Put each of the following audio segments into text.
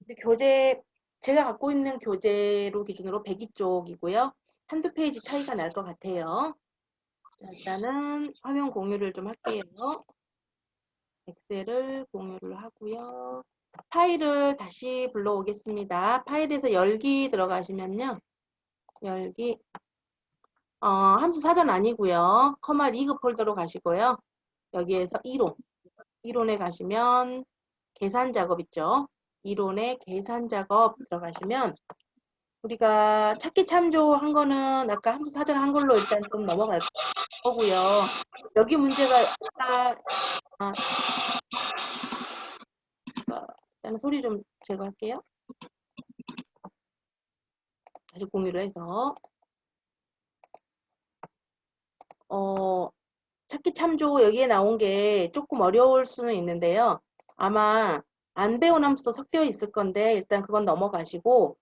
근데 교재, 제가 갖고 있는 교재로 기준으로 102쪽이고요. 한두 페이지 차이가 날 것 같아요. 자, 일단은 화면 공유를 좀 할게요. 엑셀을 공유를 하고요. 파일을 다시 불러오겠습니다. 파일에서 열기 들어가시면요. 열기, 함수 사전 아니고요. 커마 리그 폴더로 가시고요. 여기에서 이론에 가시면 계산 작업 있죠. 이론의 계산 작업 들어가시면 우리가 찾기 참조한 거는 아까 함수 사전 한 걸로 일단 좀 넘어갈 거고요. 여기 문제가 아, 일단 소리 좀 제거할게요. 다시 공유를 해서 찾기 참조 여기에 나온 게 조금 어려울 수는 있는데요. 아마 안 배운 함수도 섞여 있을 건데 일단 그건 넘어가시고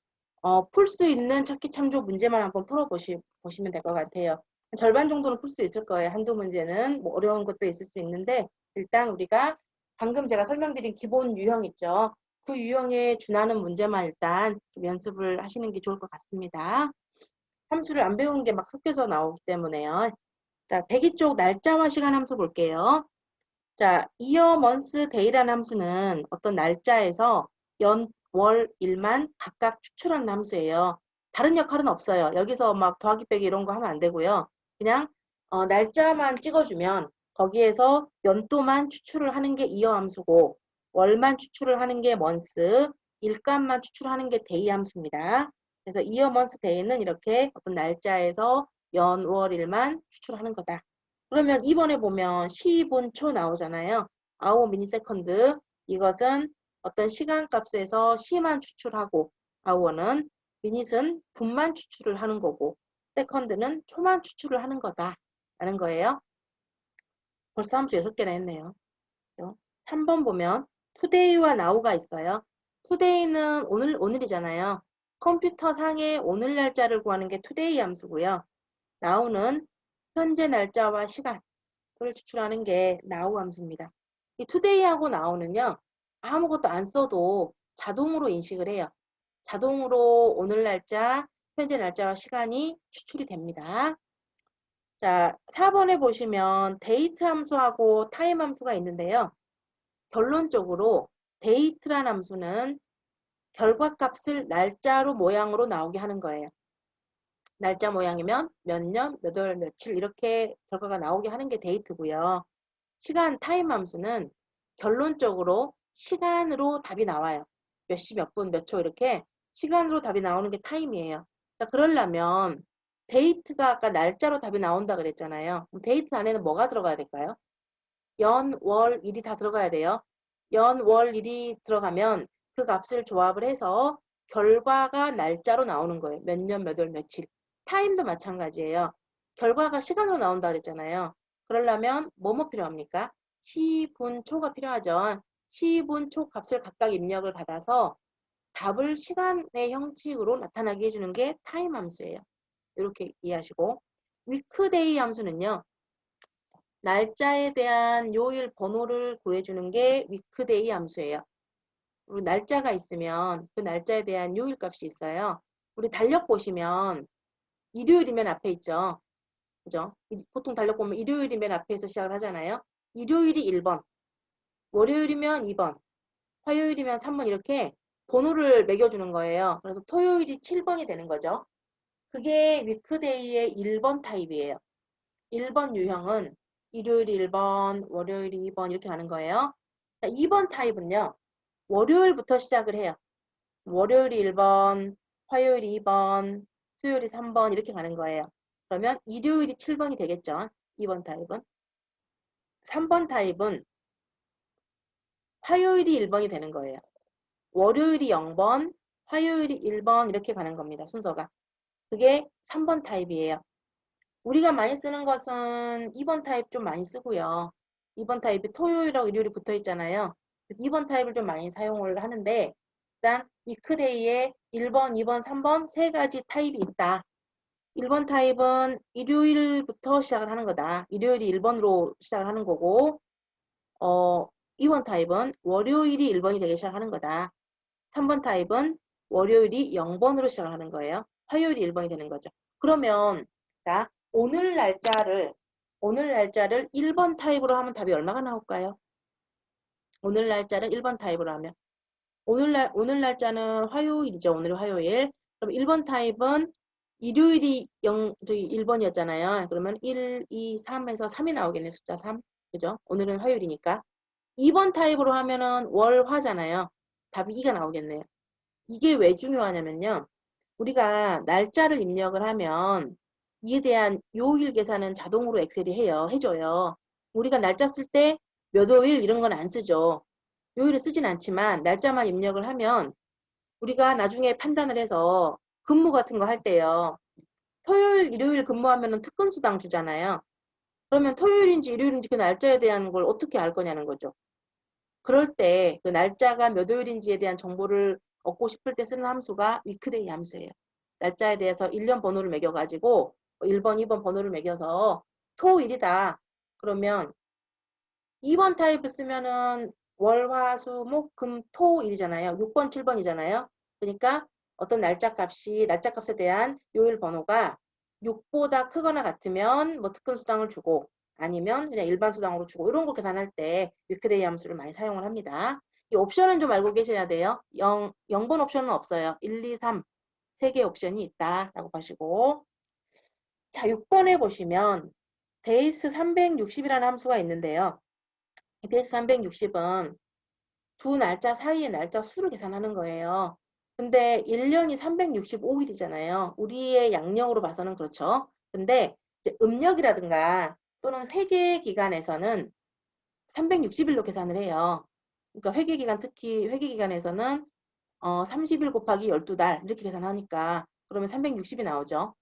풀 수 있는 찾기 참조 문제만 한번 보시면 될 것 같아요. 절반 정도는 풀 수 있을 거예요. 한두 문제는 뭐 어려운 것도 있을 수 있는데 일단 우리가 방금 제가 설명드린 기본 유형 있죠. 그 유형에 준하는 문제만 일단 좀 연습을 하시는 게 좋을 것 같습니다. 함수를 안 배운 게 막 섞여서 나오기 때문에요. 자, 102쪽 날짜와 시간 함수 볼게요. 자, year, month, day라는 함수는 어떤 날짜에서 연, 월, 일만 각각 추출하는 함수예요. 다른 역할은 없어요. 여기서 막 더하기 빼기 이런 거 하면 안 되고요. 그냥 날짜만 찍어주면 거기에서 연도만 추출을 하는 게 year 함수고 월만 추출을 하는 게 month, 일감만 추출하는 게 day 함수입니다. 그래서 year, month, day는 이렇게 어떤 날짜에서 연, 월, 일만 추출하는 거다. 그러면 이번에 보면 10분 초 나오잖아요. 아워 미니세컨드. 이것은 어떤 시간 값에서 시만 추출하고 아워는 미닛은 분만 추출을 하는 거고 세컨드는 초만 추출을 하는 거다. 라는 거예요. 벌써 함수 6개나 했네요. 3번 보면 today와 now가 있어요. today는 오늘이잖아요. 컴퓨터 상의 오늘 날짜를 구하는 게 today 함수고요. now는 현재 날짜와 시간을 추출하는 게 now 함수입니다. 이 today하고 now는요. 아무것도 안 써도 자동으로 인식을 해요. 자동으로 오늘 날짜, 현재 날짜와 시간이 추출이 됩니다. 자, 4번에 보시면 date 함수하고 time 함수가 있는데요. 결론적으로 date란 함수는 결과값을 날짜로 모양으로 나오게 하는 거예요. 날짜 모양이면 몇 년, 몇 월, 며칠 이렇게 결과가 나오게 하는 게 데이트고요. 시간 타임 함수는 결론적으로 시간으로 답이 나와요. 몇 시, 몇 분, 몇 초 이렇게 시간으로 답이 나오는 게 타임이에요. 자, 그러려면 데이트가 아까 날짜로 답이 나온다 그랬잖아요. 그럼 데이트 안에는 뭐가 들어가야 될까요? 연, 월, 일이 다 들어가야 돼요. 연, 월, 일이 들어가면 그 값을 조합을 해서 결과가 날짜로 나오는 거예요. 몇 년, 몇 월, 며칠. 타임도 마찬가지예요. 결과가 시간으로 나온다 그랬잖아요. 그러려면 뭐뭐 필요합니까? 시, 분, 초가 필요하죠. 시, 분, 초 값을 각각 입력을 받아서 답을 시간의 형식으로 나타나게 해주는 게 타임 함수예요. 이렇게 이해하시고 위크데이 함수는요. 날짜에 대한 요일 번호를 구해주는 게 위크데이 함수예요. 우리 날짜가 있으면 그 날짜에 대한 요일 값이 있어요. 우리 달력 보시면 일요일이면 앞에 있죠. 그죠? 보통 달력 보면 일요일이 맨 앞에서 시작을 하잖아요. 일요일이 1번, 월요일이면 2번, 화요일이면 3번 이렇게 번호를 매겨주는 거예요. 그래서 토요일이 7번이 되는 거죠. 그게 위크데이의 1번 타입이에요. 1번 유형은 일요일이 1번, 월요일이 2번 이렇게 가는 거예요. 자, 2번 타입은요. 월요일부터 시작을 해요. 월요일이 1번, 화요일이 2번, 수요일이 3번 이렇게 가는 거예요. 그러면 일요일이 7번이 되겠죠. 2번 타입은. 3번 타입은 화요일이 1번이 되는 거예요. 월요일이 0번, 화요일이 1번 이렇게 가는 겁니다. 순서가. 그게 3번 타입이에요. 우리가 많이 쓰는 것은 2번 타입 좀 많이 쓰고요. 2번 타입이 토요일하고 일요일이 붙어 있잖아요. 2번 타입을 좀 많이 사용을 하는데 일단 위크데이에 1번, 2번, 3번 세 가지 타입이 있다. 1번 타입은 일요일부터 시작을 하는 거다. 일요일이 1번으로 시작을 하는 거고 2번 타입은 월요일이 1번이 되기 시작하는 거다. 3번 타입은 월요일이 0번으로 시작하는 거예요. 화요일이 1번이 되는 거죠. 그러면 자, 오늘 날짜를 1번 타입으로 하면 답이 얼마가 나올까요? 오늘 날짜를 1번 타입으로 하면 오늘 날짜는 화요일이죠. 오늘 화요일. 그럼 1번 타입은 일요일이 1번이었잖아요. 그러면 1, 2, 3에서 3이 나오겠네. 숫자 3. 그죠? 오늘은 화요일이니까. 2번 타입으로 하면은 월화잖아요. 답이 2가 나오겠네요. 이게 왜 중요하냐면요. 우리가 날짜를 입력을 하면 이에 대한 요일 계산은 자동으로 엑셀이 해줘요. 우리가 날짜 쓸 때 몇 월일 이런 건 안 쓰죠. 요일을 쓰진 않지만 날짜만 입력을 하면 우리가 나중에 판단을 해서 근무 같은 거 할 때요. 토요일, 일요일 근무하면 특근수당 주잖아요. 그러면 토요일인지 일요일인지 그 날짜에 대한 걸 어떻게 알 거냐는 거죠. 그럴 때 그 날짜가 몇 월인지에 대한 정보를 얻고 싶을 때 쓰는 함수가 위크데이 함수예요. 날짜에 대해서 1년 번호를 매겨가지고 1번, 2번 번호를 매겨서 토일이다. 그러면 2번 타입을 쓰면은 월, 화, 수, 목, 금, 토, 일이잖아요. 6번, 7번이잖아요. 그러니까 어떤 날짜 값에 대한 요일 번호가 6보다 크거나 같으면 뭐 특근 수당을 주고 아니면 그냥 일반 수당으로 주고 이런 거 계산할 때 위크데이 함수를 많이 사용을 합니다. 이 옵션은 좀 알고 계셔야 돼요. 0번 옵션은 없어요. 1, 2, 3. 3개 옵션이 있다라고 보시고 자, 6번에 보시면 데이스 360이라는 함수가 있는데요. 데이스 360은 두 날짜 사이의 날짜 수를 계산하는 거예요. 근데 1년이 365일이잖아요. 우리의 양력으로 봐서는 그렇죠. 근데 이제 음력이라든가 또는 회계 기간에서는 360일로 계산을 해요. 그러니까 회계 기간 특히 회계 기간에서는 30일 곱하기 12달 이렇게 계산하니까 그러면 360이 나오죠.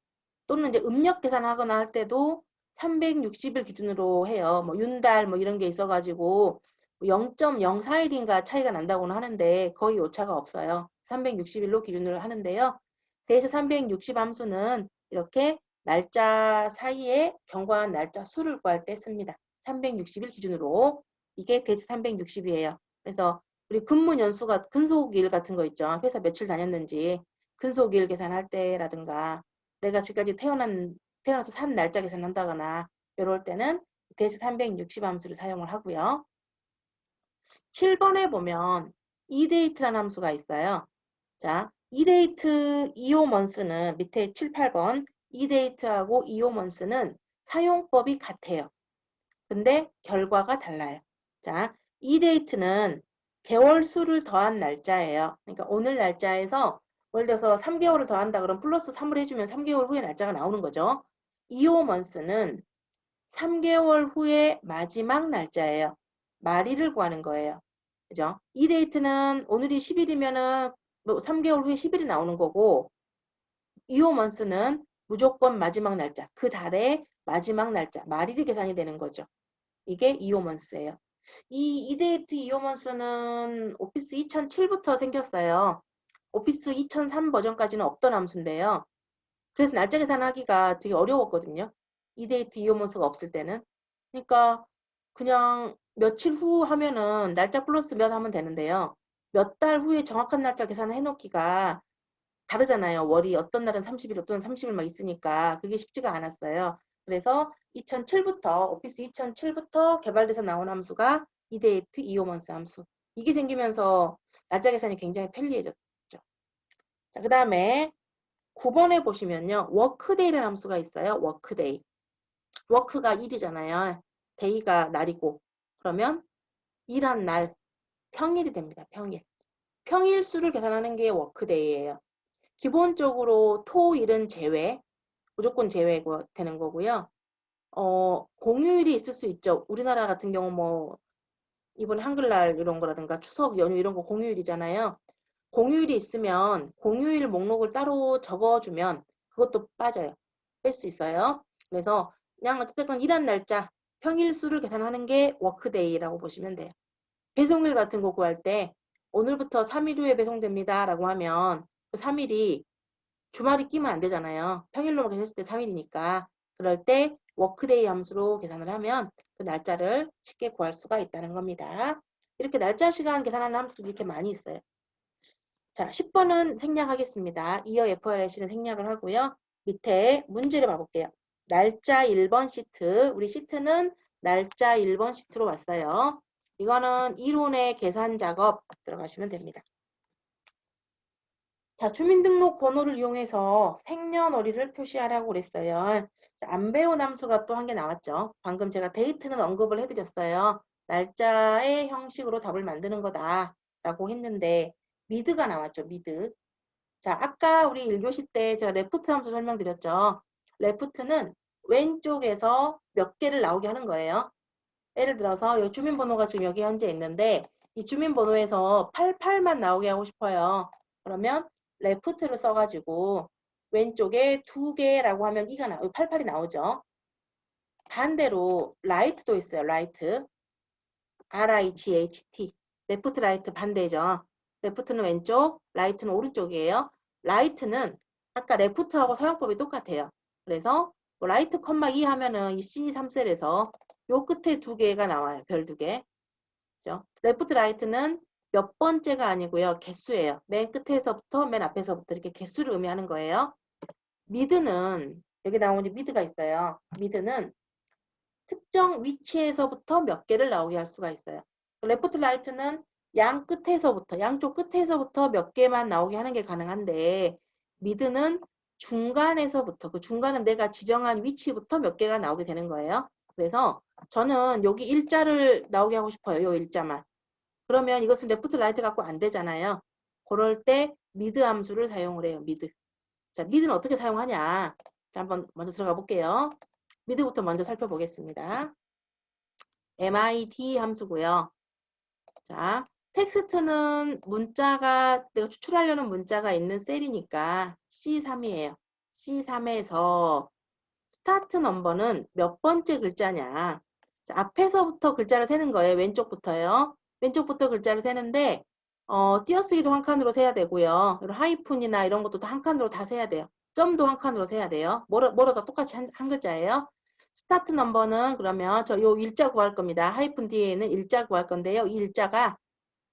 또는 이제 음력 계산하거나 할 때도 360일 기준으로 해요. 뭐 윤달 뭐 이런 게 있어가지고 0.04일인가 차이가 난다고는 하는데 거의 오차가 없어요. 360일로 기준으로 하는데요. 대신 360 함수는 이렇게 날짜 사이에 경과한 날짜 수를 구할 때 씁니다. 360일 기준으로. 이게 데이트 360이에요. 그래서 우리 근무 연수가 근속일 같은 거 있죠. 회사 며칠 다녔는지 근속일 계산할 때라든가 내가 지금까지 태어나서 산 날짜 계산한다거나 이럴 때는 대시 360 함수를 사용을 하고요. 7번에 보면 eDate라는 함수가 있어요. 자, eDate, eOmonth는 밑에 7, 8번 eDate하고 eOmonth는 사용법이 같아요. 근데 결과가 달라요. 자, eDate는 개월 수를 더한 날짜예요. 그러니까 오늘 날짜에서 예를 들어서 3개월을 더한다 그러면 플러스 3을 해주면 3개월 후에 날짜가 나오는 거죠. eOmonth는 3개월 후에 마지막 날짜예요. 말일을 구하는 거예요. 그죠? eDate는 오늘이 10일이면은 3개월 후에 10일이 나오는 거고 eOmonth는 무조건 마지막 날짜, 그 달의 마지막 날짜, 말일이 계산이 되는 거죠. 이게 이오먼스예요. 이 이데이트 이오먼스는 오피스 2007부터 생겼어요. 오피스 2003 버전까지는 없던 함수인데요. 그래서 날짜 계산하기가 되게 어려웠거든요. 이데이트 이오먼스가 없을 때는. 그러니까 그냥 며칠 후 하면은 날짜 플러스 몇 하면 되는데요. 몇 달 후에 정확한 날짜 계산을 해놓기가 다르잖아요. 월이 어떤 날은 30일, 어떤 날은 30일 막 있으니까 그게 쉽지가 않았어요. 그래서 2007부터 오피스 2007부터 개발돼서 나온 함수가 이데이트 이오먼스 함수. 이게 생기면서 날짜 계산이 굉장히 편리해졌죠. 자, 그다음에 9번에 보시면요. 워크데이라는 함수가 있어요. 워크데이. 워크가 일이잖아요. 데이가 날이고. 그러면 일한 날 평일이 됩니다. 평일. 평일 수를 계산하는 게 워크데이예요. 기본적으로 토, 일은 제외, 무조건 제외가 되는 거고요. 공휴일이 있을 수 있죠. 우리나라 같은 경우 뭐 이번에 한글날 이런 거라든가 추석 연휴 이런 거 공휴일이잖아요. 공휴일이 있으면 공휴일 목록을 따로 적어주면 그것도 빠져요. 뺄 수 있어요. 그래서 그냥 어쨌든 일한 날짜, 평일 수를 계산하는 게 워크데이라고 보시면 돼요. 배송일 같은 거 구할 때 오늘부터 3일 후에 배송됩니다 라고 하면 그 3일이 주말이 끼면 안 되잖아요. 평일로만 계산했을 때 3일이니까. 그럴 때 워크데이 함수로 계산을 하면 그 날짜를 쉽게 구할 수가 있다는 겁니다. 이렇게 날짜 시간 계산하는 함수도 이렇게 많이 있어요. 자, 10번은 생략하겠습니다. 이어 FRC는 생략을 하고요. 밑에 문제를 봐볼게요. 날짜 1번 시트. 우리 시트는 날짜 1번 시트로 왔어요. 이거는 이론의 계산 작업 들어가시면 됩니다. 자, 주민등록 번호를 이용해서 생년월일을 표시하라고 그랬어요. 자, 안 배운 함수가 또 한 개 나왔죠. 방금 제가 데이트는 언급을 해드렸어요. 날짜의 형식으로 답을 만드는 거다라고 했는데 미드가 나왔죠. 미드. 자, 아까 우리 1교시 때 제가 레프트 함수 설명드렸죠. 레프트는 왼쪽에서 몇 개를 나오게 하는 거예요. 예를 들어서 이 주민번호가 지금 여기 현재 있는데 이 주민번호에서 88만 나오게 하고 싶어요. 그러면 레프트를 써가지고 왼쪽에 2개라고 하면 88이 나오죠. 반대로 라이트도 있어요. 라이트. RIGHT. 레프트 라이트 반대죠. 레프트는 왼쪽, 라이트는 오른쪽이에요. 라이트는 아까 레프트하고 사용법이 똑같아요. 그래서 뭐 라이트 컴마 2 하면은 이 C3셀에서 요 끝에 2개가 나와요. 별 2개. 그죠? 레프트 라이트는 몇 번째가 아니고요. 개수예요. 맨 끝에서부터 맨 앞에서부터 이렇게 개수를 의미하는 거예요. 미드는 여기 나오는 미드가 있어요. 미드는 특정 위치에서부터 몇 개를 나오게 할 수가 있어요. 레프트 라이트는 양쪽 끝에서부터 몇 개만 나오게 하는 게 가능한데 미드는 중간에서부터 그 중간은 내가 지정한 위치부터 몇 개가 나오게 되는 거예요. 그래서 저는 여기 일자를 나오게 하고 싶어요. 요 일자만. 그러면 이것은 레프트 라이트 갖고 안 되잖아요. 그럴 때 미드 함수를 사용을 해요. 미드. 자, 미드는 어떻게 사용하냐. 자, 한번 먼저 들어가 볼게요. 미드부터 먼저 살펴보겠습니다. MID 함수고요. 자, 텍스트는 문자가 내가 추출하려는 문자가 있는 셀이니까 C3이에요. C3에서 스타트 넘버는 몇 번째 글자냐. 자, 앞에서부터 글자를 세는 거예요. 왼쪽부터요. 왼쪽부터 글자를 세는데 띄어쓰기도 한 칸으로 세야 되고요. 그리고 하이픈이나 이런 것도 한 칸으로 다 세야 돼요. 점도 한 칸으로 세야 돼요. 뭐로 다 똑같이 한 글자예요. 스타트 넘버는 그러면 저 요 일자 구할 겁니다. 하이픈 뒤에 있는 일자 구할 건데요. 이 일자가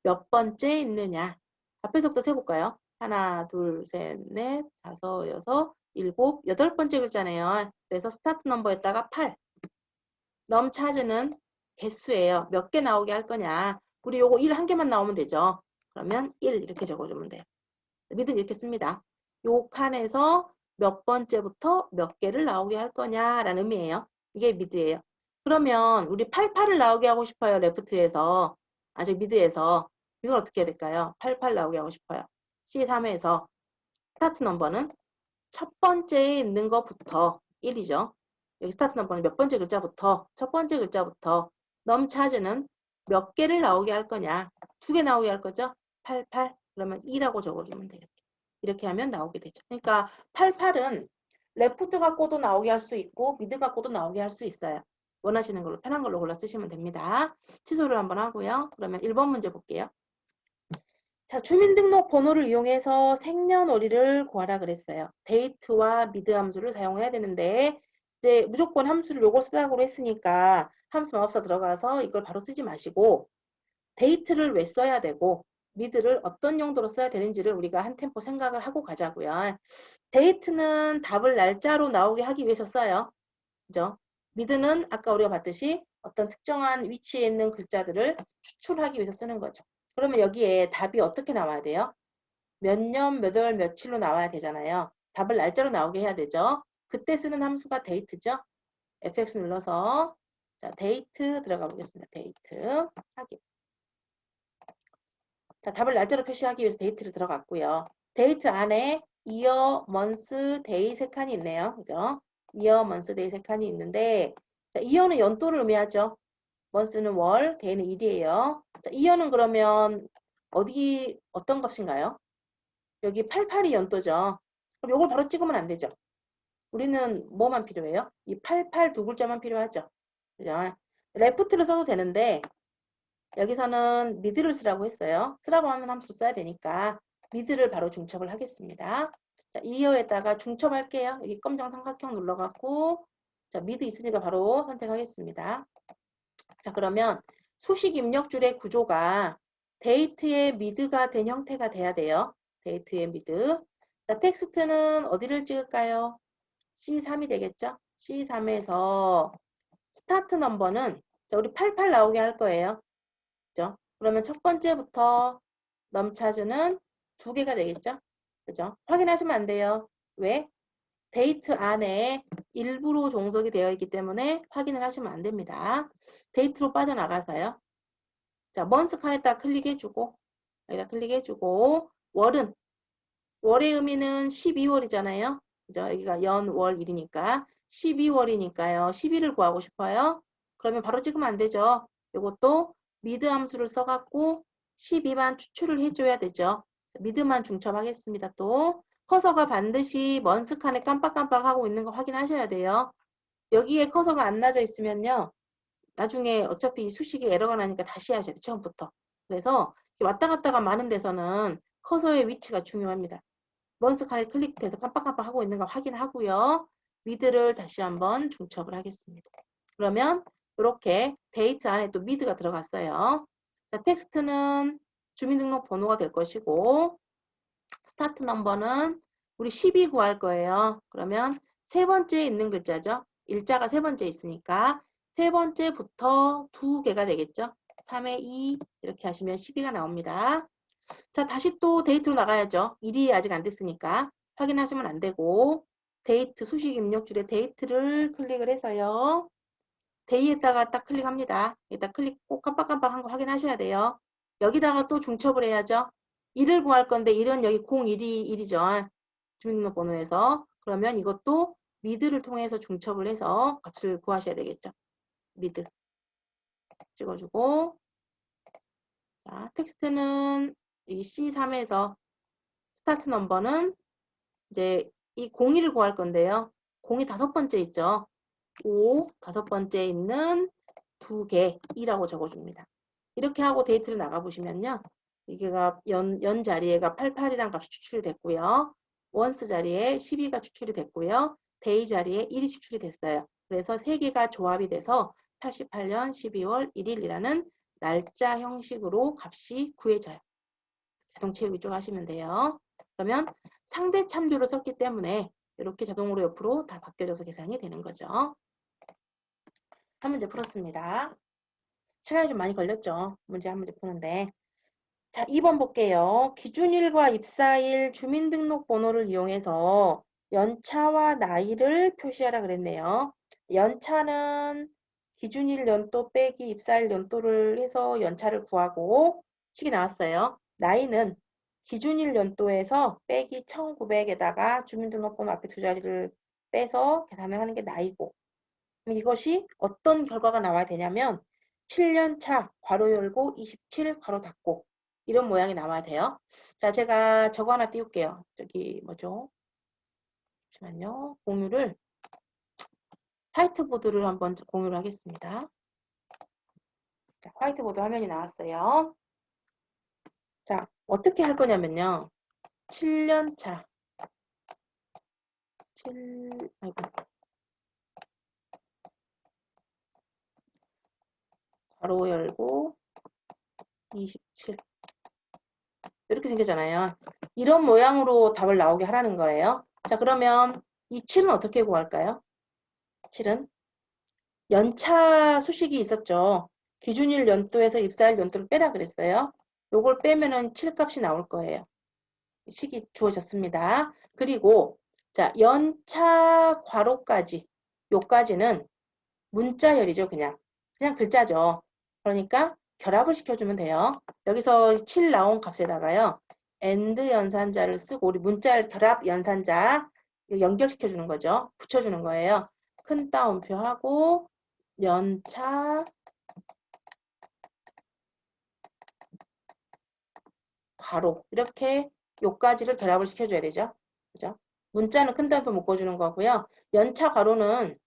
몇 번째 있느냐. 앞에서부터 세볼까요? 하나, 둘, 셋, 넷, 다섯, 여섯, 일곱, 여덟 번째 글자네요. 그래서 스타트 넘버에다가 8. 넘 차즈는 개수예요. 몇 개 나오게 할 거냐. 우리 요거 1 한 개만 나오면 되죠. 그러면 1 이렇게 적어주면 돼요. 미드는 이렇게 씁니다. 요 칸에서 몇 번째부터 몇 개를 나오게 할 거냐라는 의미예요. 이게 미드예요. 그러면 우리 88을 나오게 하고 싶어요. 레프트에서. 아주 미드에서. 이걸 어떻게 해야 될까요? 88 나오게 하고 싶어요. C3에서 스타트 넘버는 첫 번째에 있는 것부터 1이죠. 여기 스타트 넘버는 몇 번째 글자부터 첫 번째 글자부터 넘 차즈는 몇 개를 나오게 할 거냐. 2개 나오게 할 거죠. 88 그러면 2라고 적어주면 돼요. 이렇게 하면 나오게 되죠. 그러니까 88은 레프트 갖고도 나오게 할 수 있고 미드 갖고도 나오게 할 수 있어요. 원하시는 걸로 편한 걸로 골라 쓰시면 됩니다. 취소를 한번 하고요. 그러면 1번 문제 볼게요. 자, 주민등록번호를 이용해서 생년월일을 구하라 그랬어요. 데이트와 미드 함수를 사용해야 되는데 이제 무조건 함수를 요걸 쓰라고 했으니까 함수 마법사 들어가서 이걸 바로 쓰지 마시고 데이트를 왜 써야 되고 미드를 어떤 용도로 써야 되는지를 우리가 한 템포 생각을 하고 가자고요. 데이트는 답을 날짜로 나오게 하기 위해서 써요. 그죠? 미드는 아까 우리가 봤듯이 어떤 특정한 위치에 있는 글자들을 추출하기 위해서 쓰는 거죠. 그러면 여기에 답이 어떻게 나와야 돼요? 몇 년, 몇 월, 며칠로 나와야 되잖아요. 답을 날짜로 나오게 해야 되죠. 그때 쓰는 함수가 데이트죠. fx 눌러서 자 데이트 들어가 보겠습니다. 데이트 하기. 자, 답을 날짜로 표시하기 위해서 데이트를 들어갔고요. 데이트 안에 year, month, day 세 칸이 있네요. 그죠? year, month, day 세 칸이 있는데 자, year는 연도를 의미하죠. month는 월, day는 일이에요. 자, year는 그러면 어떤 값인가요? 여기 88이 연도죠. 그럼 이걸 바로 찍으면 안 되죠. 우리는 뭐만 필요해요? 이 88 두 글자만 필요하죠. 그죠? 레프트를 써도 되는데 여기서는 미드를 쓰라고 했어요. 쓰라고 하면 함수 써야 되니까 미드를 바로 중첩을 하겠습니다. 자, 이어에다가 중첩할게요. 여기 검정 삼각형 눌러갖고 자, 미드 있으니까 바로 선택하겠습니다. 자, 그러면 수식 입력줄의 구조가 데이트의 미드가 된 형태가 돼야 돼요. 데이트의 미드. 자, 텍스트는 어디를 찍을까요? C3이 되겠죠? C3에서 스타트 넘버는 자, 우리 88 나오게 할 거예요. 그죠? 그러면 첫 번째부터 넘차주는 2개가 되겠죠? 그죠? 확인하시면 안 돼요. 왜? 데이트 안에 일부로 종속이 되어 있기 때문에 확인을 하시면 안 됩니다. 데이트로 빠져나가서요. 자, 먼스 칸에다 클릭해주고, 여기다 클릭해주고, 월의 의미는 12월이잖아요. 그죠? 여기가 연, 월, 일이니까 12월이니까요. 12를 구하고 싶어요. 그러면 바로 찍으면 안 되죠. 이것도 미드 함수를 써갖고 12만 추출을 해줘야 되죠. 미드만 중첩하겠습니다. 또 커서가 반드시 먼스 칸에 깜빡깜빡 하고 있는 거 확인하셔야 돼요. 여기에 커서가 안 나져 있으면요. 나중에 어차피 수식에 에러가 나니까 다시 하셔야 돼요. 처음부터. 그래서 왔다 갔다가 많은 데서는 커서의 위치가 중요합니다. 먼스 칸에 클릭돼서 깜빡깜빡 하고 있는 거 확인하고요. 미드를 다시 한번 중첩을 하겠습니다. 그러면 이렇게 데이트 안에 또 미드가 들어갔어요. 자, 텍스트는 주민등록번호가 될 것이고 스타트 넘버는 우리 12 구할 거예요. 그러면 세 번째에 있는 글자죠. 일자가 세 번째 있으니까 세 번째부터 2개가 되겠죠. 3에 2 이렇게 하시면 12가 나옵니다. 자, 다시 또 데이트로 나가야죠. 일이 아직 안 됐으니까 확인하시면 안 되고 데이트 수식 입력줄에 데이트를 클릭을 해서요. 데이에다가 딱 클릭합니다. 여기다 클릭 꼭 깜빡깜빡 한 거 확인하셔야 돼요. 여기다가 또 중첩을 해야죠. 1을 구할 건데 1은 여기 01이 1이죠. 주민등록번호에서. 그러면 이것도 미드를 통해서 중첩을 해서 값을 구하셔야 되겠죠. 미드 찍어주고 자, 텍스트는 이 C3에서 스타트 넘버는 이제 이 01을 구할 건데요. 0이 다섯 번째 있죠. 5, 다섯 번째 있는 2개, 2라고 적어줍니다. 이렇게 하고 데이트를 나가보시면요. 이게가 연 자리에가 88이란 값이 추출이 됐고요. 원스 자리에 12가 추출이 됐고요. 데이 자리에 1이 추출이 됐어요. 그래서 3개가 조합이 돼서 88년 12월 1일이라는 날짜 형식으로 값이 구해져요. 자동 채우기 쭉 하시면 돼요. 그러면 상대 참조를 썼기 때문에 이렇게 자동으로 옆으로 다 바뀌어져서 계산이 되는 거죠. 한 문제 풀었습니다. 시간이 좀 많이 걸렸죠. 문제 한 문제 푸는데. 자, 2번 볼게요. 기준일과 입사일 주민등록번호를 이용해서 연차와 나이를 표시하라 그랬네요. 연차는 기준일 연도 빼기 입사일 연도를 해서 연차를 구하고 식이 나왔어요. 나이는 기준일 연도에서 빼기 1900에다가 주민등록번호 앞에 두 자리를 빼서 계산을 하는 게 나이고 그럼 이것이 어떤 결과가 나와야 되냐면 7년 차 괄호 열고 27 괄호 닫고 이런 모양이 나와야 돼요. 자, 제가 저거 하나 띄울게요. 저기 뭐죠? 잠시만요. 공유를 화이트보드를 한번 공유를 하겠습니다. 자, 화이트보드 화면이 나왔어요. 자, 어떻게 할 거냐면요. 7년 차 7, 괄호 열고 27 이렇게 생겼잖아요. 이런 모양으로 답을 나오게 하라는 거예요. 자, 그러면 이 7은 어떻게 구할까요? 7은 연차 수식이 있었죠. 기준일 연도에서 입사일 연도를 빼라 그랬어요. 요걸 빼면은 7 값이 나올 거예요. 식이 주어졌습니다. 그리고 자, 연차 괄호까지 요까지는 문자열이죠. 그냥 글자죠. 그러니까 결합을 시켜주면 돼요. 여기서 7 나온 값에다가요. AND 연산자를 쓰고 우리 문자열 결합 연산자 연결시켜주는 거죠. 붙여주는 거예요. 큰 따옴표 하고 연차 괄호 이렇게 요까지를 결합을 시켜줘야 되죠. 그죠? 문자는 큰 따옴표 묶어주는 거고요. 연차 괄호는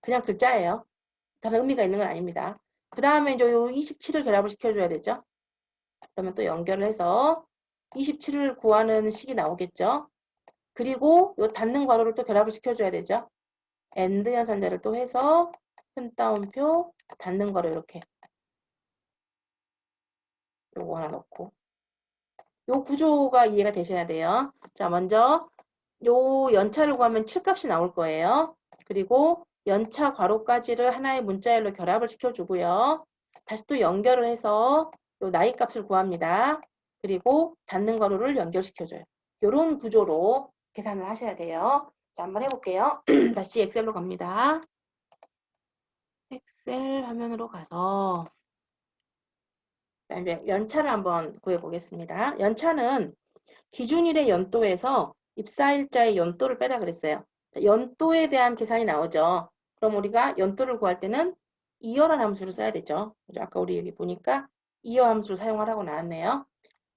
그냥 글자예요. 다른 의미가 있는 건 아닙니다. 그 다음에 이제 요 27을 결합을 시켜줘야 되죠. 그러면 또 연결을 해서 27을 구하는 식이 나오겠죠. 그리고 요 닫는 괄호를 또 결합을 시켜줘야 되죠. AND 연산자를 또 해서 큰 따옴표 닫는 괄호 이렇게 요거 하나 넣고 요 구조가 이해가 되셔야 돼요. 자, 먼저 요 연차를 구하면 7값이 나올 거예요. 그리고 연차 괄호까지를 하나의 문자열로 결합을 시켜주고요. 다시 또 연결을 해서 요 나이 값을 구합니다. 그리고 닫는 괄호를 연결시켜줘요. 요런 구조로 계산을 하셔야 돼요. 자, 한번 해볼게요. 다시 엑셀로 갑니다. 엑셀 화면으로 가서 이제 연차를 한번 구해보겠습니다. 연차는 기준일의 연도에서 입사일자의 연도를 빼라 그랬어요. 연도에 대한 계산이 나오죠. 그럼 우리가 연도를 구할 때는 이어라는 함수를 써야 되죠. 아까 우리 여기 보니까 이어 함수를 사용하라고 나왔네요.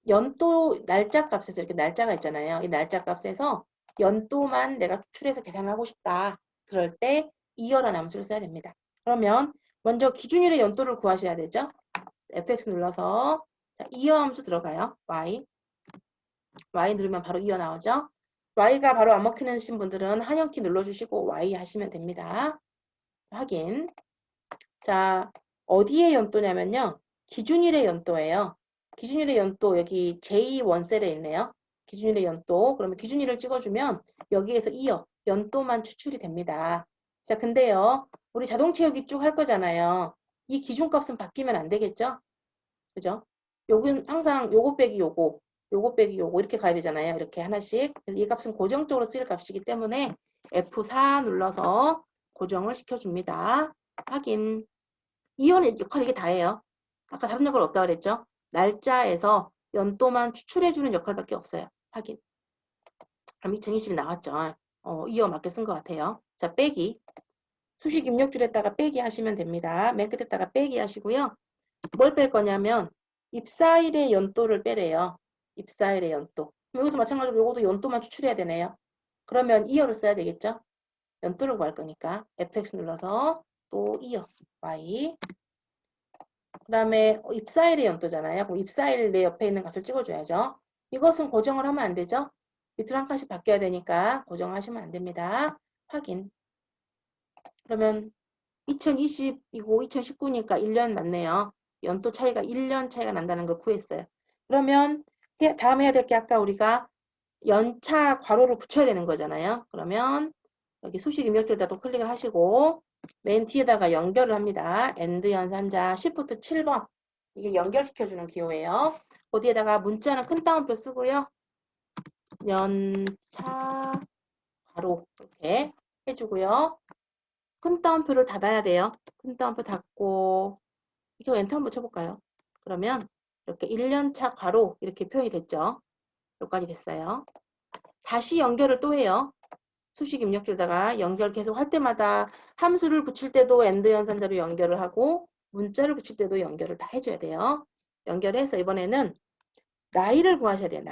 연도 날짜 값에서 이렇게 날짜가 있잖아요. 이 날짜 값에서 연도만 내가 추출해서 계산을 하고 싶다. 그럴 때 이어라는 함수를 써야 됩니다. 그러면 먼저 기준일의 연도를 구하셔야 되죠. fx 눌러서 이어 함수 들어가요. y 누르면 바로 이어 나오죠. y가 바로 안 먹히는 분들은 한영키 눌러주시고 y 하시면 됩니다. 확인. 자, 어디에 연도냐면요. 기준일의 연도예요. 기준일의 연도 여기 J1셀에 있네요. 기준일의 연도. 그러면 기준일을 찍어주면 여기에서 이어 연도만 추출이 됩니다. 자, 근데요. 우리 자동 채우기 쭉 할 거잖아요. 이 기준값은 바뀌면 안 되겠죠? 그죠? 요건 항상 요거 빼기 요거, 요거 빼기 요거 이렇게 가야 되잖아요. 이렇게 하나씩. 그래서 이 값은 고정적으로 쓸 값이기 때문에 F4 눌러서 고정을 시켜줍니다. 확인. 이어는 역할 이게 다예요. 아까 다른 역할 없다고 그랬죠? 날짜에서 연도만 추출해주는 역할밖에 없어요. 확인. 그럼 2020이 나왔죠. 이어 맞게 쓴 것 같아요. 자, 빼기. 수식 입력줄에다가 빼기 하시면 됩니다. 맨 끝에다가 빼기 하시고요. 뭘 뺄 거냐면 입사일의 연도를 빼래요. 입사일의 연도. 이것도 마찬가지로 이것도 연도만 추출해야 되네요. 그러면 이어를 써야 되겠죠? 연도를 구할 거니까 fx 눌러서 또 이어 y. 그 다음에 입사일의 연도잖아요. 그럼 입사일 내 옆에 있는 값을 찍어줘야죠. 이것은 고정을 하면 안 되죠? 밑으로 한 칸씩 바뀌어야 되니까 고정하시면 안 됩니다. 확인. 그러면 2020이고 2019니까 1년 맞네요. 연도 차이가 1년 차이가 난다는 걸 구했어요. 그러면 다음 해야 될 게 아까 우리가 연차 괄호를 붙여야 되는 거잖아요. 그러면 여기 수식 입력줄에다 클릭을 하시고 맨 뒤에다가 연결을 합니다. AND 연산자 Shift 7번 이게 연결시켜주는 기호예요. 거기에다가 문자는 큰 따옴표 쓰고요. 연차 괄호 이렇게 해주고요. 큰 따옴표를 닫아야 돼요. 큰 따옴표 닫고 이거 엔터 한번 쳐볼까요? 그러면 이렇게 1년차 괄호 이렇게 표현이 됐죠. 여기까지 됐어요. 다시 연결을 또 해요. 수식 입력줄에다가 연결 계속 할 때마다 함수를 붙일 때도 AND 연산자로 연결을 하고 문자를 붙일 때도 연결을 다 해줘야 돼요. 연결해서 이번에는 나이를 구하셔야 돼요.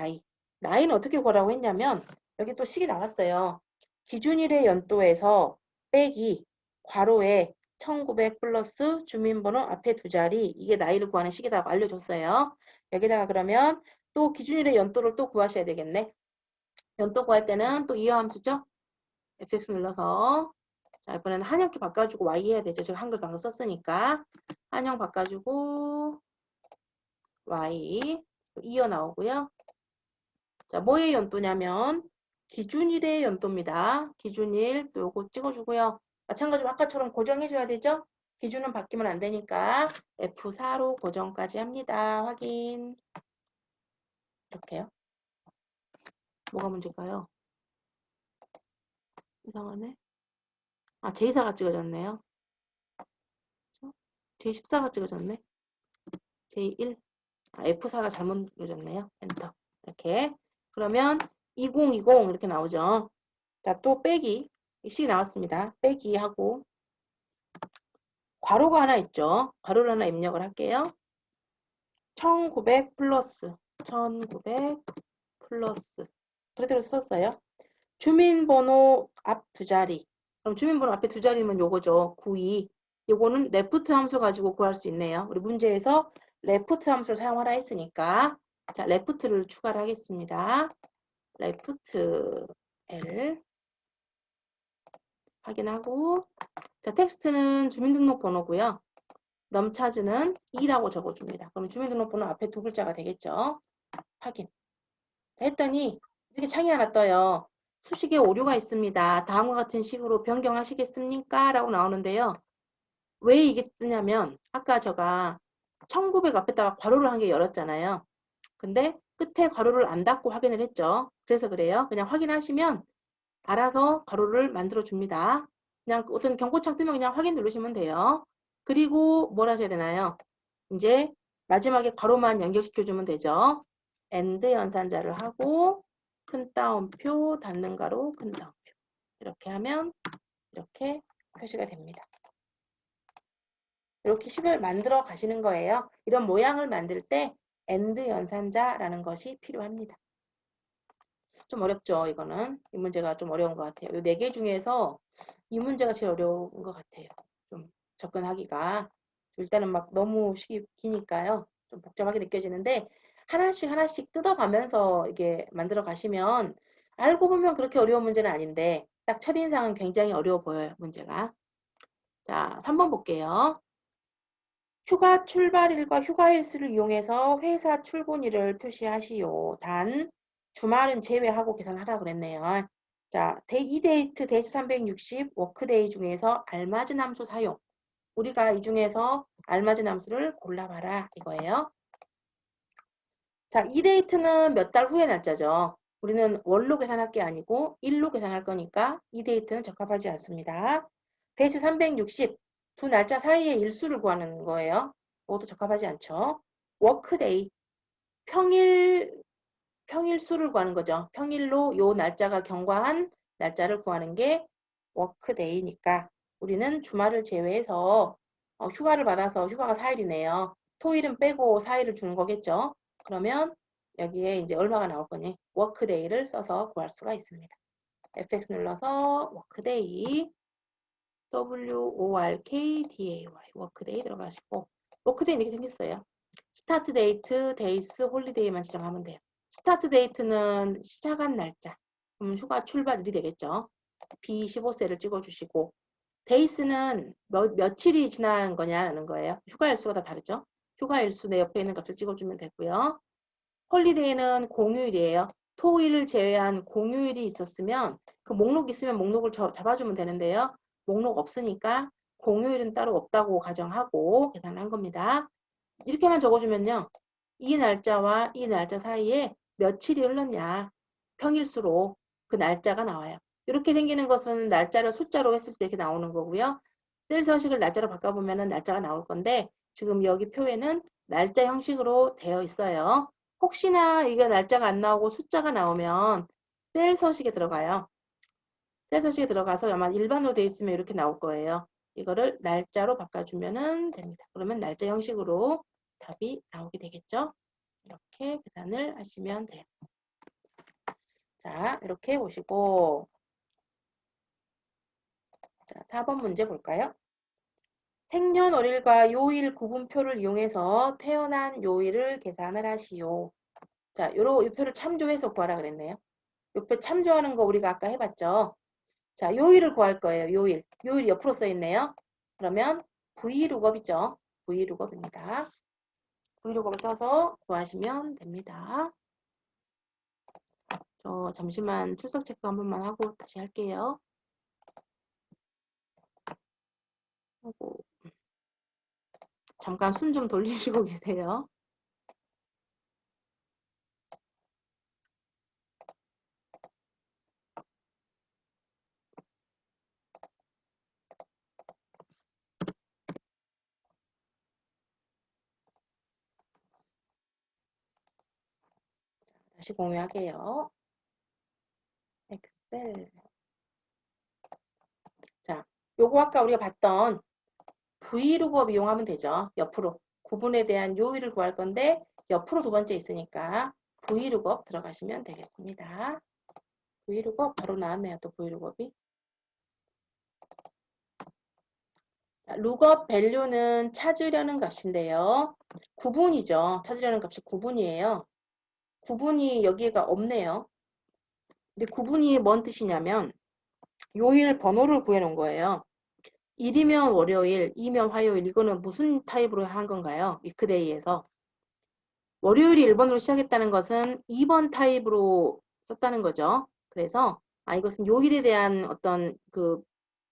나이는 어떻게 구하라고 했냐면 여기 또 식이 나왔어요. 기준일의 연도에서 빼기 괄호에 1900 플러스 주민번호 앞에 두 자리 이게 나이를 구하는 식이라고 알려줬어요. 여기다가 그러면 또 기준일의 연도를 또 구하셔야 되겠네. 연도 구할 때는 또 이어 함수죠. fx 눌러서 자 이번에는 한영키 바꿔주고 y 해야 되죠. 제가 한글 방금 썼으니까 한영 바꿔주고 y 이어 나오고요. 자 뭐의 연도냐면 기준일의 연도입니다. 기준일 또 요거 찍어주고요. 마찬가지로 아까처럼 고정해줘야 되죠. 기준은 바뀌면 안 되니까 F4로 고정까지 합니다. 확인. 이렇게요. 뭐가 문제일까요? 이상하네. 아, J4가 찍어졌네요. J14가 찍어졌네. J1. 아, F4가 잘못 눌러졌네요. 엔터. 이렇게. 그러면 2020 이렇게 나오죠. 자, 또 빼기. 식 나왔습니다. 빼기 하고 괄호가 하나 있죠. 괄호를 하나 입력을 할게요. 1900 플러스 1900 플러스 그대로 썼어요. 주민번호 앞 두 자리. 그럼 주민번호 앞에 두 자리면 요거죠. 92. 요거는 레프트 함수 가지고 구할 수 있네요. 우리 문제에서 레프트 함수를 사용하라 했으니까 자, 레프트를 추가를 하겠습니다. 레프트 L 확인하고 자, 텍스트는 주민등록번호고요. 넘차즈는 2라고 적어줍니다. 그럼 주민등록번호 앞에 두 글자가 되겠죠. 확인. 자, 했더니 이렇게 창이 하나 떠요. 수식에 오류가 있습니다. 다음과 같은 식으로 변경하시겠습니까? 라고 나오는데요. 왜 이게 뜨냐면 아까 제가 1900 앞에다가 괄호를 한 개 열었잖아요. 근데 끝에 괄호를 안 닫고 확인을 했죠. 그래서 그래요. 그냥 확인하시면 알아서 괄호를 만들어 줍니다. 그냥 우선 경고창 뜨면 그냥 확인 누르시면 돼요. 그리고 뭘 하셔야 되나요? 이제 마지막에 괄호만 연결시켜 주면 되죠. AND 연산자를 하고 큰 따옴표 닫는 가로 큰 따옴표 이렇게 하면 이렇게 표시가 됩니다. 이렇게 식을 만들어 가시는 거예요. 이런 모양을 만들 때 AND 연산자라는 것이 필요합니다. 좀 어렵죠, 이거는. 이 문제가 좀 어려운 것 같아요. 이 4개 중에서 이 문제가 제일 어려운 것 같아요. 좀 접근하기가. 일단은 막 너무 식이 기니까요. 좀 복잡하게 느껴지는데 하나씩 하나씩 뜯어가면서 이게 만들어 가시면 알고 보면 그렇게 어려운 문제는 아닌데 딱 첫인상은 굉장히 어려워 보여요, 문제가. 자, 3번 볼게요. 휴가 출발일과 휴가일수를 이용해서 회사 출근일을 표시하시오. 단 주말은 제외하고 계산하라 그랬네요. 자, 이데이트 데이트 360 워크데이 중에서 알맞은 함수 사용. 우리가 이 중에서 알맞은 함수를 골라봐라 이거예요. 자, 이데이트는 몇 달 후의 날짜죠. 우리는 월로 계산할 게 아니고 일로 계산할 거니까 이데이트는 적합하지 않습니다. 데이트 360 두 날짜 사이의 일수를 구하는 거예요. 그것도 적합하지 않죠. 워크데이 평일 수를 구하는 거죠. 평일로 요 날짜가 경과한 날짜를 구하는 게 워크데이니까 우리는 주말을 제외해서 휴가를 받아서 휴가가 4일이네요. 토일은 빼고 4일을 주는 거겠죠. 그러면 여기에 이제 얼마가 나올 거니? 워크데이를 써서 구할 수가 있습니다. FX 눌러서 워크데이 WORKDAY 워크데이 들어가시고 워크데이 이렇게 생겼어요. 스타트 데이트, 데이스, 홀리데이만 지정하면 돼요. 스타트 데이트는 시작한 날짜. 그럼 휴가 출발일이 되겠죠. B15셀을 찍어주시고 데이스는 며칠이 지난 거냐라는 거예요. 휴가 일수가 다 다르죠. 휴가 일수 내 옆에 있는 값을 찍어주면 되고요. 홀리데이는 공휴일이에요. 토일을 제외한 공휴일이 있었으면 그 목록 있으면 목록을 잡아주면 되는데요. 목록 없으니까 공휴일은 따로 없다고 가정하고 계산한 겁니다. 이렇게만 적어주면요. 이 날짜와 이 날짜 사이에 며칠이 흘렀냐. 평일수로 그 날짜가 나와요. 이렇게 생기는 것은 날짜를 숫자로 했을 때 이렇게 나오는 거고요. 셀 서식을 날짜로 바꿔보면 날짜가 나올 건데 지금 여기 표에는 날짜 형식으로 되어 있어요. 혹시나 이게 날짜가 안 나오고 숫자가 나오면 셀 서식에 들어가요. 셀 서식에 들어가서 아마 일반으로 되어 있으면 이렇게 나올 거예요. 이거를 날짜로 바꿔주면 됩니다. 그러면 날짜 형식으로 답이 나오게 되겠죠. 이렇게 계산을 하시면 돼요. 자, 이렇게 보시고 자, 4번 문제 볼까요? 생년월일과 요일 구분표를 이용해서 태어난 요일을 계산을 하시오. 자, 이 표를 참조해서 구하라 그랬네요. 이 표 참조하는 거 우리가 아까 해봤죠. 자, 요일을 구할 거예요. 요일. 요일이 옆으로 써 있네요. 그러면 V룩업이죠. V룩업입니다. V룩업을 써서 구하시면 됩니다. 저 잠시만 출석 체크 한 번만 하고 다시 할게요. 하고 잠깐 숨 좀 돌리시고 계세요. 다시 공유할게요. 엑셀. 자, 요거 아까 우리가 봤던 V룩업 이용하면 되죠. 옆으로. 구분에 대한 요일을 구할 건데 옆으로 두 번째 있으니까 V룩업 들어가시면 되겠습니다. V룩업 바로 나왔네요. 또 V룩업이. 룩업 밸류는 찾으려는 값인데요. 구분이죠. 찾으려는 값이 구분이에요. 구분이 여기가 없네요. 근데 구분이 뭔 뜻이냐면 요일 번호를 구해놓은 거예요. 1이면 월요일, 2면 화요일 이거는 무슨 타입으로 한 건가요? 위크데이에서. 월요일이 1번으로 시작했다는 것은 2번 타입으로 썼다는 거죠. 그래서 이것은 요일에 대한 어떤 그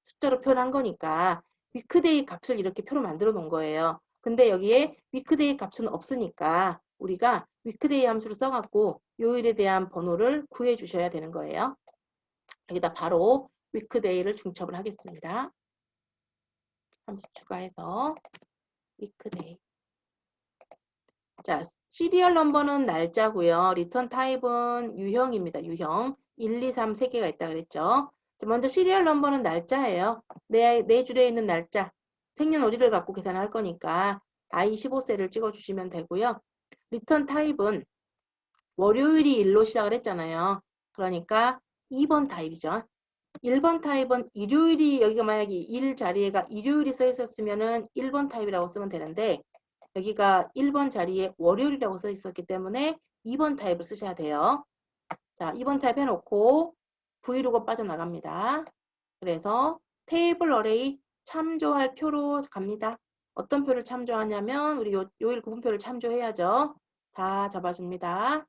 숫자로 표현한 거니까 위크데이 값을 이렇게 표로 만들어 놓은 거예요. 근데 여기에 위크데이 값은 없으니까 우리가 위크데이 함수를 써갖고 요일에 대한 번호를 구해 주셔야 되는 거예요. 여기다 바로 위크데이를 중첩을 하겠습니다. 함수 추가해서 위크데이. 자, 시리얼 넘버는 날짜고요. 리턴 타입은 유형입니다. 유형. 1, 2, 3, 3개가 있다 그랬죠. 먼저 시리얼 넘버는 날짜예요. 내 줄에 있는 날짜. 생년월일을 갖고 계산할 거니까 I15셀을 찍어주시면 되고요. 리턴 타입은 월요일이 1로 시작을 했잖아요. 그러니까 2번 타입이죠. 1번 타입은 일요일이 여기가 만약에 1 자리에가 일요일이 써 있었으면은 1번 타입이라고 쓰면 되는데 여기가 1번 자리에 월요일이라고 써 있었기 때문에 2번 타입을 쓰셔야 돼요. 자, 2번 타입 해놓고 브이로그 빠져나갑니다. 그래서 테이블 어레이 참조할 표로 갑니다. 어떤 표를 참조하냐면 우리 요일 구분표를 참조해야죠. 다 잡아줍니다.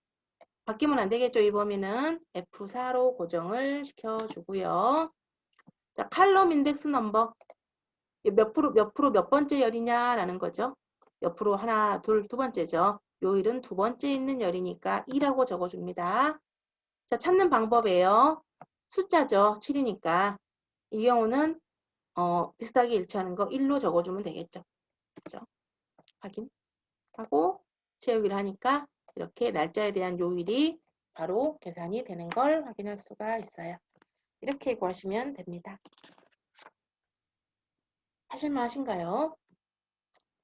바뀌면 안 되겠죠. 이 범위는 F4로 고정을 시켜주고요. 자, 칼럼 인덱스 넘버. 몇 프로 몇 번째 열이냐라는 거죠. 몇 프로 하나, 둘, 두 번째죠. 요일은 두 번째 있는 열이니까 2라고 적어줍니다. 자, 찾는 방법이에요. 숫자죠. 7이니까. 이 경우는 비슷하게 일치하는 거 1로 적어주면 되겠죠. 그죠? 확인하고 채우기를 하니까 이렇게 날짜에 대한 요일이 바로 계산이 되는 걸 확인할 수가 있어요. 이렇게 구하시면 됩니다. 하실만 하신가요?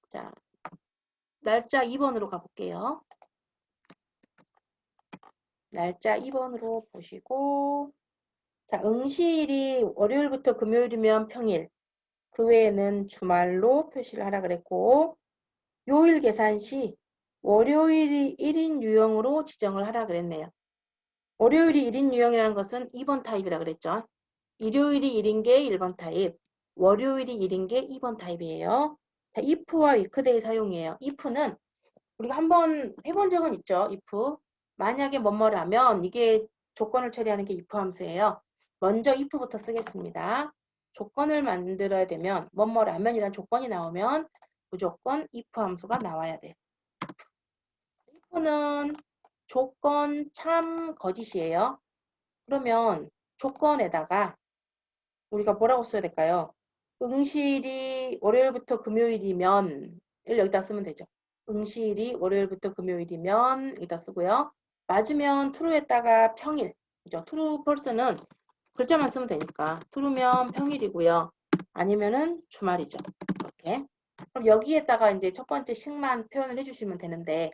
자, 날짜 2번으로 가볼게요. 날짜 2번으로 보시고 자, 응시일이 월요일부터 금요일이면 평일, 그 외에는 주말로 표시를 하라 그랬고 요일 계산 시 월요일이 1인 유형으로 지정을 하라 그랬네요. 월요일이 1인 유형이라는 것은 2번 타입이라 그랬죠. 일요일이 1인 게 1번 타입, 월요일이 1인 게 2번 타입이에요. 자, if와 위크데이 사용이에요. if는 우리가 한번 해본 적은 있죠. if. 만약에 뭐뭐라면 이게 조건을 처리하는 게 if 함수예요. 먼저 if부터 쓰겠습니다. 조건을 만들어야 되면 뭐뭐라면이라는 조건이 나오면 무조건 if 함수가 나와야 돼요. if는 조건 참 거짓이에요. 그러면 조건에다가 우리가 뭐라고 써야 될까요? 응시일이 월요일부터 금요일이면 을 여기다 쓰면 되죠. 응시일이 월요일부터 금요일이면 여기다 쓰고요. 맞으면 true에다가 평일. 그죠? true false는 글자만 쓰면 되니까 true면 평일이고요. 아니면은 주말이죠. 이렇게. 그럼 여기에다가 이제 첫 번째 식만 표현을 해주시면 되는데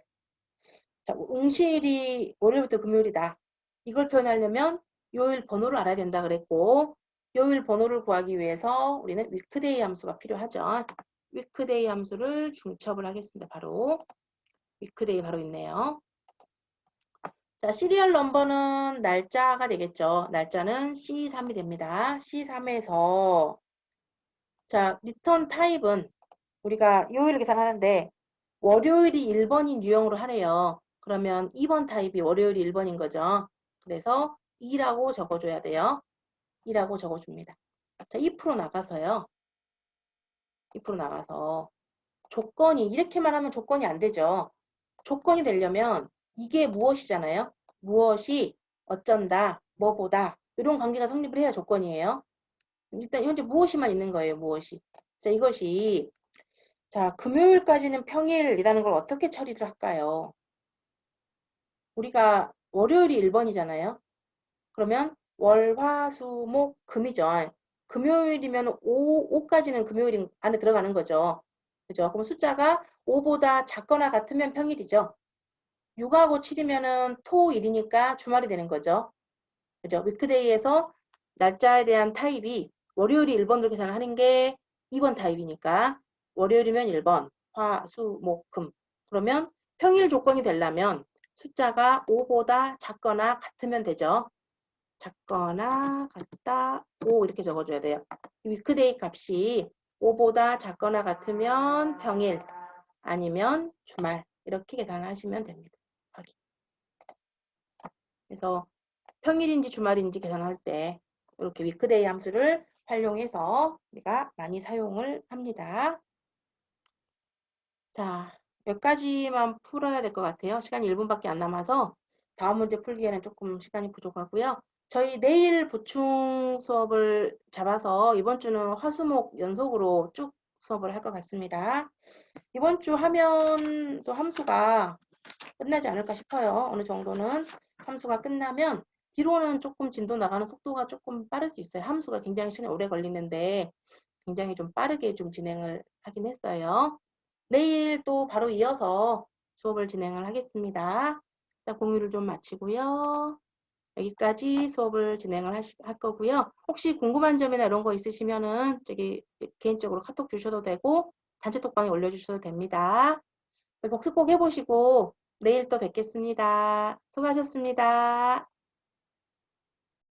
자, 응시일이 월요일부터 금요일이다. 이걸 표현하려면 요일 번호를 알아야 된다 그랬고 요일 번호를 구하기 위해서 우리는 위크데이 함수가 필요하죠. 위크데이 함수를 중첩을 하겠습니다. 바로 위크데이 바로 있네요. 자, 시리얼 넘버는 날짜가 되겠죠. 날짜는 C3이 됩니다. C3에서 자, 리턴 타입은 우리가 요일을 계산하는데 월요일이 1번인 유형으로 하래요. 그러면 2번 타입이 월요일이 1번인 거죠. 그래서 2라고 적어줘야 돼요. 2라고 적어줍니다. 자, 2% 나가서요. 2% 나가서 조건이 이렇게만 하면 조건이 안 되죠. 조건이 되려면 이게 무엇이잖아요. 무엇이 어쩐다, 뭐보다 이런 관계가 성립을 해야 조건이에요. 일단 현재 무엇이만 있는 거예요. 무엇이. 자, 이것이 자, 금요일까지는 평일이라는 걸 어떻게 처리를 할까요? 우리가 월요일이 1번이잖아요. 그러면 월, 화, 수, 목, 금이죠. 금요일이면 5까지는 금요일 안에 들어가는 거죠. 그죠? 그럼 숫자가 5보다 작거나 같으면 평일이죠. 6하고 7이면은 토일이니까 주말이 되는 거죠. 그죠? 위크데이에서 날짜에 대한 타입이 월요일이 1번으로 계산을 하는 게 2번 타입이니까 월요일이면 1번, 화, 수, 목, 금. 그러면 평일 조건이 되려면 숫자가 5보다 작거나 같으면 되죠. 작거나 같다 5 이렇게 적어줘야 돼요. 위크데이 값이 5보다 작거나 같으면 평일 아니면 주말 이렇게 계산하시면 됩니다. 확인. 그래서 평일인지 주말인지 계산할 때 이렇게 위크데이 함수를 활용해서 우리가 많이 사용을 합니다. 자, 몇 가지만 풀어야 될 것 같아요. 시간이 1분밖에 안 남아서 다음 문제 풀기에는 조금 시간이 부족하고요. 저희 내일 보충 수업을 잡아서 이번 주는 화수목 연속으로 쭉 수업을 할 것 같습니다. 이번 주 하면 또 함수가 끝나지 않을까 싶어요. 어느 정도는 함수가 끝나면 뒤로는 조금 진도 나가는 속도가 조금 빠를 수 있어요. 함수가 굉장히 시간이 오래 걸리는데 굉장히 좀 빠르게 좀 진행을 하긴 했어요. 내일 또 바로 이어서 수업을 진행을 하겠습니다. 일단 공유를 좀 마치고요. 여기까지 수업을 진행을 할 거고요. 혹시 궁금한 점이나 이런 거 있으시면은 저기 개인적으로 카톡 주셔도 되고 단체 톡방에 올려주셔도 됩니다. 복습 꼭 해보시고 내일 또 뵙겠습니다. 수고하셨습니다.